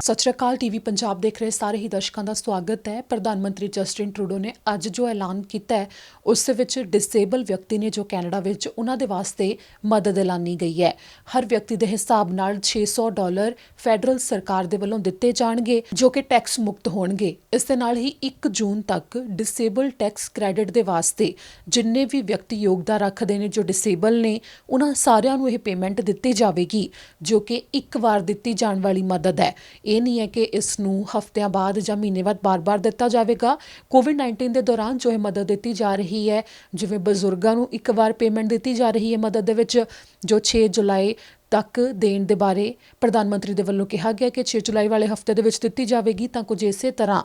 ਸਤਿ ਸ਼੍ਰੀ ਅਕਾਲ ਟੀਵੀ ਪੰਜਾਬ ਦੇਖ ਰਹੇ ਸਾਰੇ ਹੀ ਦਰਸ਼ਕਾਂ ਦਾ ਸਵਾਗਤ ਹੈ। ਪ੍ਰਧਾਨ ਮੰਤਰੀ ਜਸਟਿਨ ਟਰੂਡੋ ਨੇ ਅੱਜ ਜੋ ਐਲਾਨ ਕੀਤਾ ਹੈ ਉਸ ਦੇ ਵਿੱਚ ਡਿਸੇਬਲ ਵਿਅਕਤੀ ਨੇ ਜੋ ਕੈਨੇਡਾ ਵਿੱਚ ਉਹਨਾਂ ਦੇ ਵਾਸਤੇ ਮਦਦ ਐਲਾਨੀ ਗਈ ਹੈ। ਹਰ ਵਿਅਕਤੀ ਦੇ ਹਿਸਾਬ ਨਾਲ $600 ਫੈਡਰਲ ਸਰਕਾਰ ਦੇ ਵੱਲੋਂ ਦਿੱਤੇ ਜਾਣਗੇ ਜੋ ਕਿ ਟੈਕਸ ਮੁਕਤ ਹੋਣਗੇ। ਇਸ ਦੇ ਨਾਲ ਹੀ 1 ਜੂਨ ਤੱਕ ਡਿਸੇਬਲ ਟੈਕਸ ਕ੍ਰੈਡਿਟ ਦੇ ਵਾਸਤੇ ਜਿੰਨੇ ਵੀ ਵਿਅਕਤੀ ਯੋਗਤਾ ਰੱਖਦੇ ਨੇ ਜੋ ਡਿਸੇਬਲ ਨੇ ਉਹਨਾਂ ਸਾਰਿਆਂ ਨੂੰ ਇਹ ਪੇਮੈਂਟ ਦਿੱਤੀ ਜਾਵੇਗੀ ਜੋ ਕਿ ਇੱਕ ਵਾਰ ਦਿੱਤੀ ਜਾਣ ਵਾਲੀ ਮਦਦ ਹੈ। ਇਹ ਨਹੀਂ ਹੈ ਕਿ ਇਸ ਨੂੰ ਹਫ਼ਤਿਆਂ ਬਾਅਦ ਜਾਂ ਮਹੀਨੇ ਬਾਅਦ ਬਾਰ-ਬਾਰ ਦਿੱਤਾ ਜਾਵੇਗਾ। ਕੋਵਿਡ-19 ਦੇ ਦੌਰਾਨ ਜੋ ਇਹ ਮਦਦ ਦਿੱਤੀ ਜਾ ਰਹੀ ਹੈ, ਜਿਵੇਂ ਬਜ਼ੁਰਗਾਂ ਨੂੰ ਇੱਕ ਵਾਰ ਪੇਮੈਂਟ ਦਿੱਤੀ ਜਾ ਰਹੀ ਹੈ ਮਦਦ ਦੇ ਵਿੱਚ ਜੋ 6 ਜੁਲਾਈ ਤੱਕ ਦੇਣ ਦੇ ਬਾਰੇ ਪ੍ਰਧਾਨ ਮੰਤਰੀ ਦੇ ਵੱਲੋਂ ਕਿਹਾ ਗਿਆ ਕਿ 6 ਜੁਲਾਈ ਵਾਲੇ ਹਫ਼ਤੇ ਦੇ ਵਿੱਚ ਦਿੱਤੀ ਜਾਵੇਗੀ। ਤਾਂ ਕੁਝ ਇਸੇ ਤਰ੍ਹਾਂ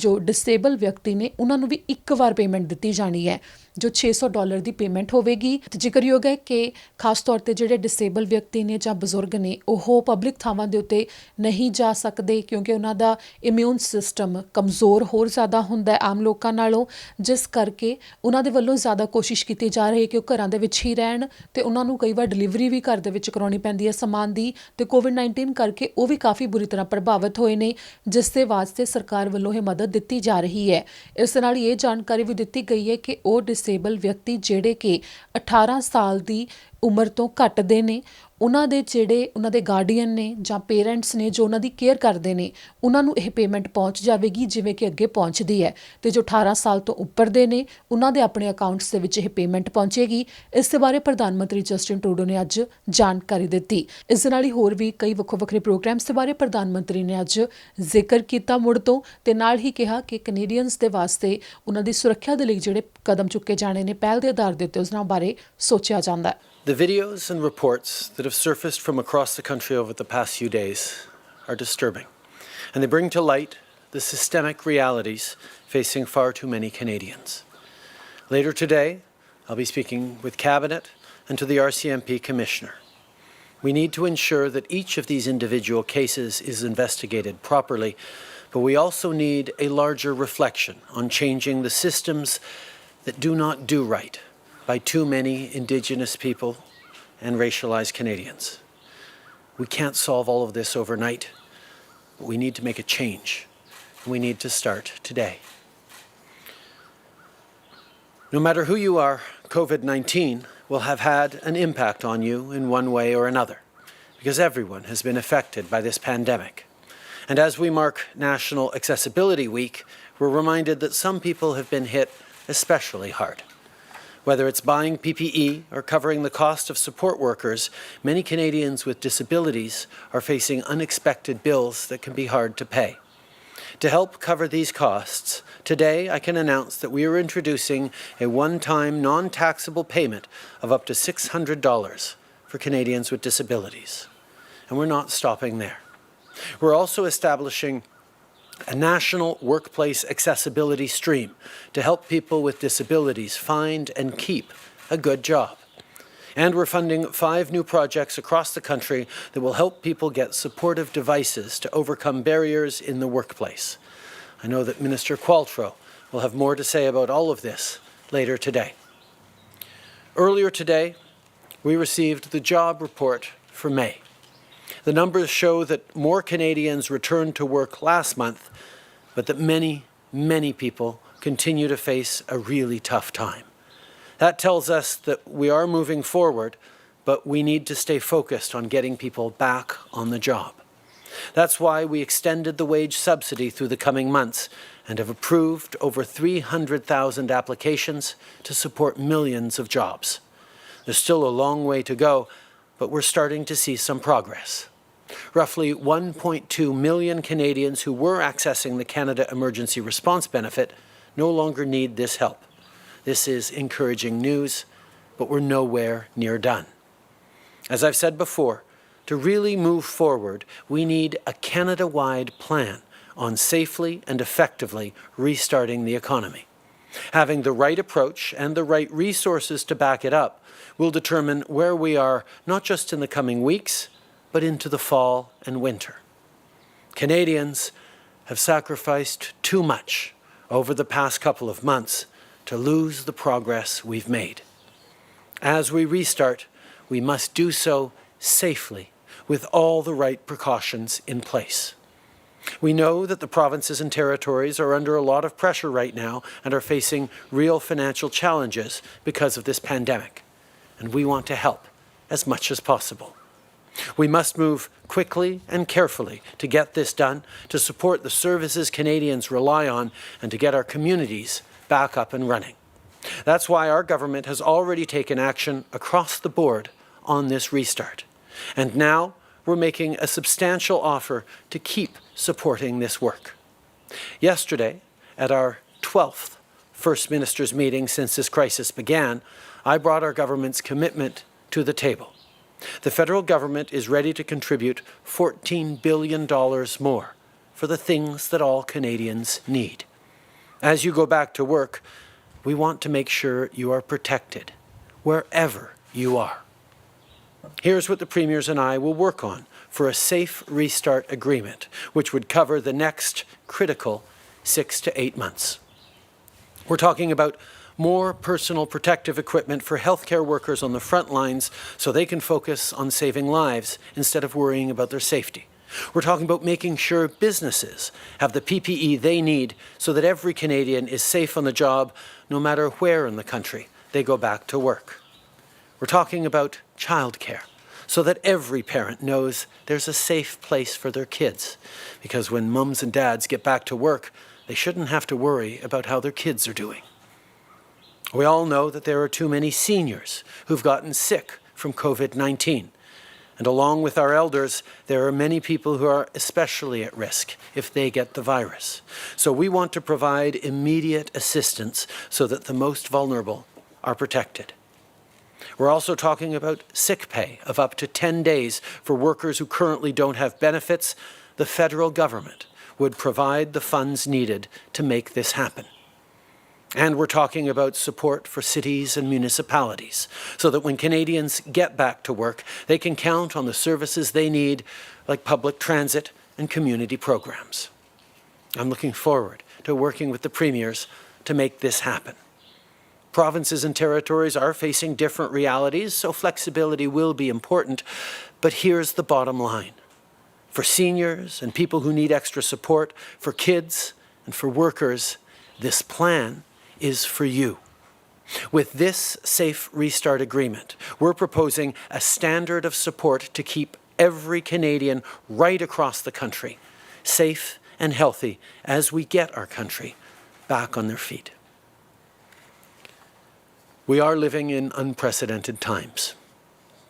ਜੋ ਡਿਸੇਬਲ ਵਿਅਕਤੀ ਨੇ ਉਹਨਾਂ ਨੂੰ ਵੀ ਇੱਕ ਵਾਰ ਪੇਮੈਂਟ ਦਿੱਤੀ ਜਾਣੀ ਹੈ ਜੋ $600 ਦੀ ਪੇਮੈਂਟ ਹੋਵੇਗੀ। ਤੇ ਜ਼ਿਕਰਯੋਗ ਹੈ ਕਿ ਖਾਸ ਤੌਰ ਤੇ ਜਿਹੜੇ ਡਿਸੇਬਲ ਵਿਅਕਤੀ ਨੇ ਜਾਂ ਬਜ਼ੁਰਗ ਨੇ ਉਹ ਪਬਲਿਕ ਥਾਵਾਂ ਦੇ ਉੱਤੇ ਨਹੀਂ ਜਾ ਸਕਦੇ ਕਿਉਂਕਿ ਉਹਨਾਂ ਦਾ ਇਮਿਊਨ ਸਿਸਟਮ ਕਮਜ਼ੋਰ ਹੋਰ ਜ਼ਿਆਦਾ ਹੁੰਦਾ ਹੈ ਆਮ ਲੋਕਾਂ ਨਾਲੋਂ, ਜਿਸ ਕਰਕੇ ਉਹਨਾਂ ਦੇ ਵੱਲੋਂ ਜ਼ਿਆਦਾ ਕੋਸ਼ਿਸ਼ ਕੀਤੀ ਜਾ ਰਹੀ ਹੈ ਕਿ ਉਹ ਘਰਾਂ ਦੇ ਵਿੱਚ ਹੀ ਰਹਿਣ ਤੇ ਉਹਨਾਂ ਨੂੰ ਕਈ ਵਾਰ ਡਿਲੀਵਰੀ ਵੀ ਘਰ ਦੇ ਵਿੱਚ ਕਰਾਉਣੀ ਪੈਂਦੀ ਹੈ ਸਮਾਨ ਦੀ। ਤੇ ਕੋਵਿਡ-19 ਕਰਕੇ ਉਹ ਵੀ ਕਾਫੀ ਬੁਰੀ ਤਰ੍ਹਾਂ ਪ੍ਰਭਾਵਿਤ ਹੋਏ ਨੇ ਜਿਸ ਦੇ ਵਾਸਤੇ ਸਰਕਾਰ ਵੱਲੋਂ ਇਹ ਮਦਦ ਦਿੱਤੀ ਜਾ ਰਹੀ ਹੈ। ਇਸ ਨਾਲ ਇਹ ਜਾਣਕਾਰੀ ਵੀ ਦਿੱਤੀ ਗਈ ਹੈ ਕਿ ਉਹ ਡਿਸੇਬਲ ਵਿਅਕਤੀ ਜਿਹੜੇ ਕਿ 18 ਸਾਲ ਦੀ ਉਮਰ ਤੋਂ ਘੱਟ ਦੇ ਨੇ ਉਹਨਾਂ ਦੇ ਜਿਹੜੇ ਉਹਨਾਂ ਦੇ ਗਾਰਡੀਅਨ ਨੇ ਜਾਂ ਪੇਰੈਂਟਸ ਨੇ ਜੋ ਉਹਨਾਂ ਦੀ ਕੇਅਰ ਕਰਦੇ ਨੇ ਉਹਨਾਂ ਨੂੰ ਇਹ ਪੇਮੈਂਟ ਪਹੁੰਚ ਜਾਵੇਗੀ ਜਿਵੇਂ ਕਿ ਅੱਗੇ ਪਹੁੰਚਦੀ ਹੈ। ਤੇ ਜੋ 18 ਸਾਲ ਤੋਂ ਉੱਪਰ ਦੇ ਨੇ ਉਹਨਾਂ ਦੇ ਆਪਣੇ ਅਕਾਊਂਟਸ ਦੇ ਵਿੱਚ ਇਹ ਪੇਮੈਂਟ ਪਹੁੰਚੇਗੀ। ਇਸ ਦੇ ਬਾਰੇ ਪ੍ਰਧਾਨ ਮੰਤਰੀ ਜਸਟਿਨ ਟਰੂਡੋ ਨੇ ਅੱਜ ਜਾਣਕਾਰੀ ਦਿੱਤੀ। ਇਸ ਦੇ ਨਾਲ ਹੀ ਹੋਰ ਵੀ ਕਈ ਵੱਖੋ ਵੱਖਰੇ ਪ੍ਰੋਗਰਾਮਸ ਦੇ ਬਾਰੇ ਪ੍ਰਧਾਨ ਮੰਤਰੀ ਨੇ ਅੱਜ ਜ਼ਿਕਰ ਕੀਤਾ ਮੁੜ ਤੋਂ, ਤੇ ਨਾਲ ਹੀ ਕਿਹਾ ਕਿ ਕੈਨੇਡੀਅਨਸ ਦੇ ਵਾਸਤੇ ਉਹਨਾਂ ਦੀ ਸੁਰੱਖਿਆ ਦੇ ਲਈ ਜਿਹੜੇ ਕਦਮ ਚੁੱਕੇ ਜਾਣੇ ਨੇ ਪਹਿਲ ਦੇ ਆਧਾਰ ਦੇ ਉੱਤੇ ਉਸ ਨਾਲ ਬਾਰੇ ਸੋਚਿਆ ਜਾਂਦਾ ਹੈ। The videos and reports that have surfaced from across the country over the past few days are disturbing, and they bring to light the systemic realities facing far too many Canadians. Later today, I'll be speaking with Cabinet and to the RCMP Commissioner. We need to ensure that each of these individual cases is investigated properly, but we also need a larger reflection on changing the systems that do not do right by too many Indigenous people and racialized Canadians. We can't solve all of this overnight, but we need to make a change. We need to start today. No matter who you are, COVID-19 will have had an impact on you in one way or another, because everyone has been affected by this pandemic. And as we mark National Accessibility Week, we're reminded that some people have been hit especially hard. Whether it's buying PPE or covering the cost of support workers, many Canadians with disabilities are facing unexpected bills that can be hard to pay. To help cover these costs, today I can announce that we are introducing a one-time non-taxable payment of up to $600 for Canadians with disabilities. And we're not stopping there. We're also establishing a national workplace accessibility stream to help people with disabilities find and keep a good job. And we're funding 5 new projects across the country that will help people get supportive devices to overcome barriers in the workplace. I know that Minister Qualtrough will have more to say about all of this later today. Earlier today, we received the job report for May. The numbers show that more Canadians returned to work last month, but that many, many people continue to face a really tough time. That tells us that we are moving forward, but we need to stay focused on getting people back on the job. That's why we extended the wage subsidy through the coming months and have approved over 300,000 applications to support millions of jobs. There's still a long way to go, but we're starting to see some progress. Roughly 1.2 million Canadians who were accessing the Canada Emergency Response Benefit no longer need this help. This is encouraging news, but we're nowhere near done. As I've said before, to really move forward, we need a Canada-wide plan on safely and effectively restarting the economy. Having the right approach and the right resources to back it up will determine where we are not just in the coming weeks, but into the fall and winter. Canadians have sacrificed too much over the past couple of months to lose the progress we've made. As we restart, we must do so safely with all the right precautions in place. We know that the provinces and territories are under a lot of pressure right now and are facing real financial challenges because of this pandemic, and we want to help as much as possible. We must move quickly and carefully to get this done, to support the services Canadians rely on, and to get our communities back up and running. That's why our government has already taken action across the board on this restart. And now we're making a substantial offer to keep supporting this work. Yesterday, at our 12th First Minister's meeting since this crisis began, I brought our government's commitment to the table. The federal government is ready to contribute $14 billion more for the things that all Canadians need. As you go back to work, we want to make sure you are protected wherever you are. Here's what the Premiers and I will work on for a safe restart agreement, which would cover the next critical 6 to 8 months. We're talking about more personal protective equipment for healthcare workers on the front lines so they can focus on saving lives instead of worrying about their safety. We're talking about making sure businesses have the PPE they need so that every Canadian is safe on the job no matter where in the country they go back to work. We're talking about childcare so that every parent knows there's a safe place for their kids, because when mums and dads get back to work, they shouldn't have to worry about how their kids are doing. We all know that there are too many seniors who've gotten sick from COVID-19. And along with our elders, there are many people who are especially at risk if they get the virus. So we want to provide immediate assistance so that the most vulnerable are protected. We're also talking about sick pay of up to 10 days for workers who currently don't have benefits. The federal government would provide the funds needed to make this happen. And we're talking about support for cities and municipalities so that when Canadians get back to work, they can count on the services they need, like public transit and community programs. I'm looking forward to working with the Premiers to make this happen. Provinces and territories are facing different realities, so flexibility will be important. But here's the bottom line. For seniors and people who need extra support, for kids and for workers, this plan is for you. With this Safe Restart Agreement, we're proposing a standard of support to keep every Canadian right across the country safe and healthy as we get our country back on their feet. We are living in unprecedented times,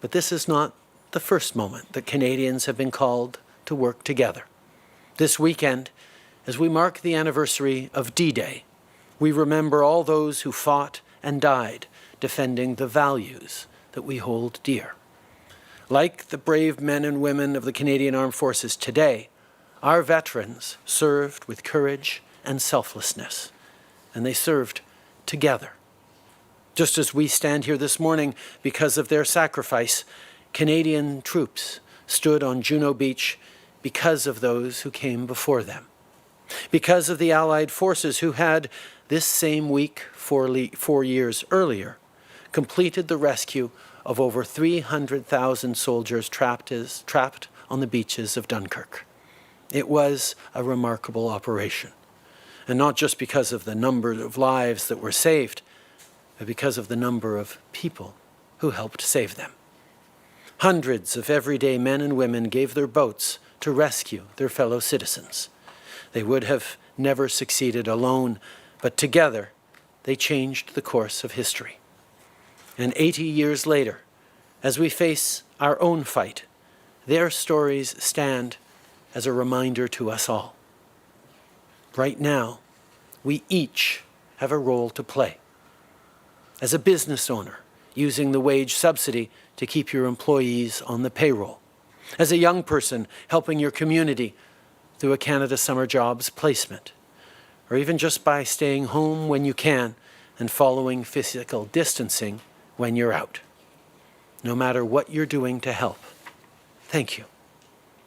but this is not the first moment that Canadians have been called to work together. This weekend, as we mark the anniversary of D-Day, we remember all those who fought and died defending the values that we hold dear. Like the brave men and women of the Canadian Armed Forces today, our veterans served with courage and selflessness, and they served together. Just as we stand here this morning because of their sacrifice, Canadian troops stood on Juno Beach because of those who came before them. Because of the Allied forces who had, this same week 4 years earlier, completed the rescue of over 300,000 soldiers trapped on the beaches of Dunkirk. It was a remarkable operation, and not just because of the number of lives that were saved, but because of the number of people who helped save them. Hundreds of everyday men and women gave their boats to rescue their fellow citizens. They would have never succeeded alone, but together they changed the course of history. And 80 years later, as we face our own fight, their stories stand as a reminder to us all. Right now, we each have a role to play. As a business owner, using the wage subsidy to keep your employees on the payroll. As a young person, helping your community through a Canada Summer Jobs placement. Or even just by staying home when you can and following physical distancing when you're out. No matter what you're doing to help, thank you.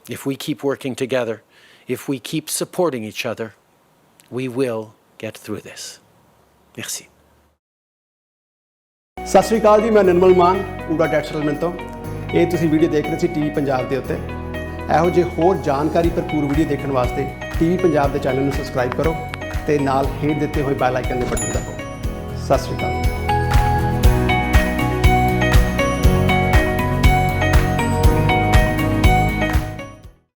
If we keep working together, if we keep supporting each other, we will get through this. Merci. ਸਤਿ ਸ਼੍ਰੀ ਅਕਾਲ ਜੀ, ਮੈਂ ਨਿਰਮਲ ਮਾਨ ਪੂਰਾ tax settlement ਤੋਂ। ਇਹ ਤੁਸੀਂ video ਦੇਖ ਰਹੇ ਸੀ TV Punjab ਦੇ ਉੱਤੇ। ਇਹੋ ਜਿਹੇ ਹੋਰ ਜਾਣਕਾਰੀ ਭਰਪੂਰ ਵੀਡੀਓ ਦੇਖਣ ਵਾਸਤੇ ਟੀਵੀ ਪੰਜਾਬ ਦੇ ਚੈਨਲ ਨੂੰ ਸਬਸਕ੍ਰਾਈਬ ਕਰੋ ਤੇ ਨਾਲ ਹੇਠ ਦਿੱਤੇ ਹੋਏ ਬੈਲ ਆਈਕਨ ਦੇ ਬਟਨ ਦਬਾਓ। ਸਤਿ ਸ਼੍ਰੀ ਅਕਾਲ।